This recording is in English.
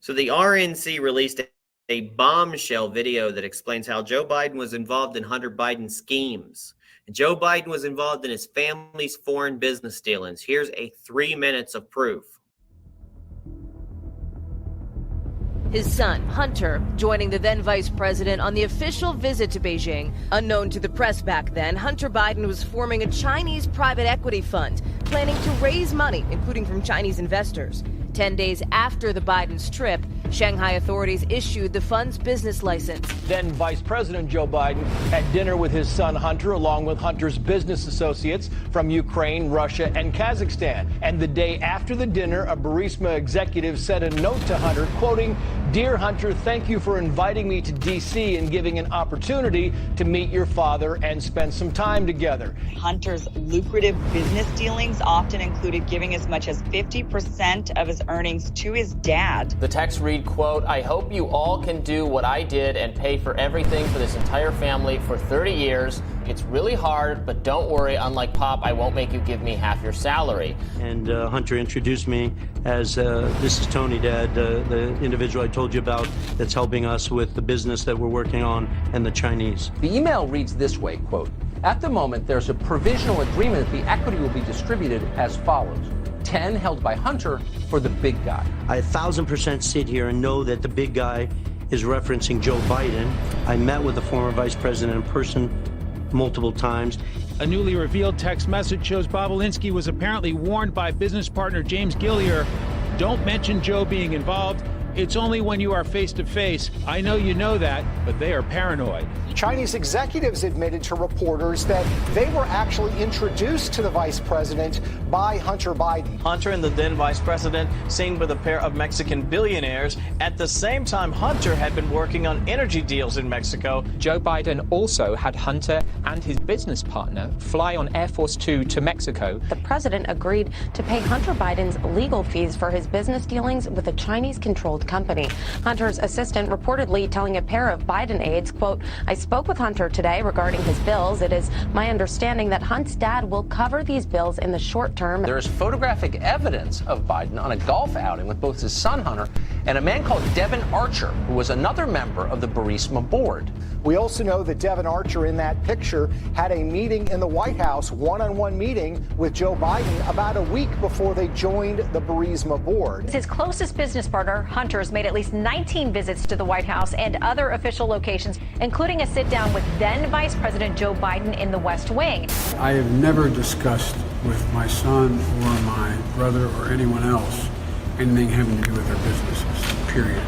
So the RNC released a bombshell video that explains how Joe Biden was involved in Hunter Biden's schemes. And Joe Biden was involved in his family's foreign business dealings. Here's a 3 minutes of proof. His son, Hunter, joining the then vice president on the official visit to Beijing. Unknown to the press back then, Hunter Biden was forming a Chinese private equity fund, planning to raise money, including from Chinese investors. 10 days after the Biden's trip, Shanghai authorities issued the fund's business license. Then Vice President Joe Biden had dinner with his son Hunter, along with Hunter's business associates from Ukraine, Russia, and Kazakhstan. And the day after the dinner, a Burisma executive sent a note to Hunter, quoting, "Dear Hunter, thank you for inviting me to D.C. and giving an opportunity to meet your father and spend some time together." Hunter's lucrative business dealings often included giving as much as 50% of his earnings to his dad. The text read, quote, "I hope you all can do what I did and pay for everything for this entire family for 30 years. It's really hard, but don't worry. Unlike Pop, I won't make you give me half your salary." And Hunter introduced me as, this is Tony, Dad, the individual I told you about that's helping us with the business that we're working on and the Chinese. The email reads this way, quote, "At the moment, there's a provisional agreement that the equity will be distributed as follows. 10 held by Hunter for the big guy." I 1,000% sit here and know that the big guy is referencing Joe Biden. I met with the former vice president in person multiple times. A newly revealed text message shows Bobulinski was apparently warned by business partner James Gillier, "Don't mention Joe being involved. It's only when you are face to face. I know you know that, but they are paranoid." Chinese executives admitted to reporters that they were actually introduced to the vice president by Hunter Biden. Hunter and the then vice president seen with a pair of Mexican billionaires. At the same time, Hunter had been working on energy deals in Mexico. Joe Biden also had Hunter and his business partner fly on Air Force Two to Mexico. The president agreed to pay Hunter Biden's legal fees for his business dealings with a Chinese-controlled company. Hunter's assistant reportedly telling a pair of Biden aides, quote, "I spoke with Hunter today regarding his bills. It is my understanding that Hunt's dad will cover these bills in the short term." There is photographic evidence of Biden on a golf outing with both his son Hunter and a man called Devin Archer, who was another member of the Burisma board. We also know that Devin Archer in that picture had a meeting in the White House, one-on-one meeting with Joe Biden about a week before they joined the Burisma board. His closest business partner, Hunter's, made at least 19 visits to the White House and other official locations, including a sit-down with then Vice President Joe Biden in the West Wing. I have never discussed with my son or my brother or anyone else anything having to do with their businesses, period.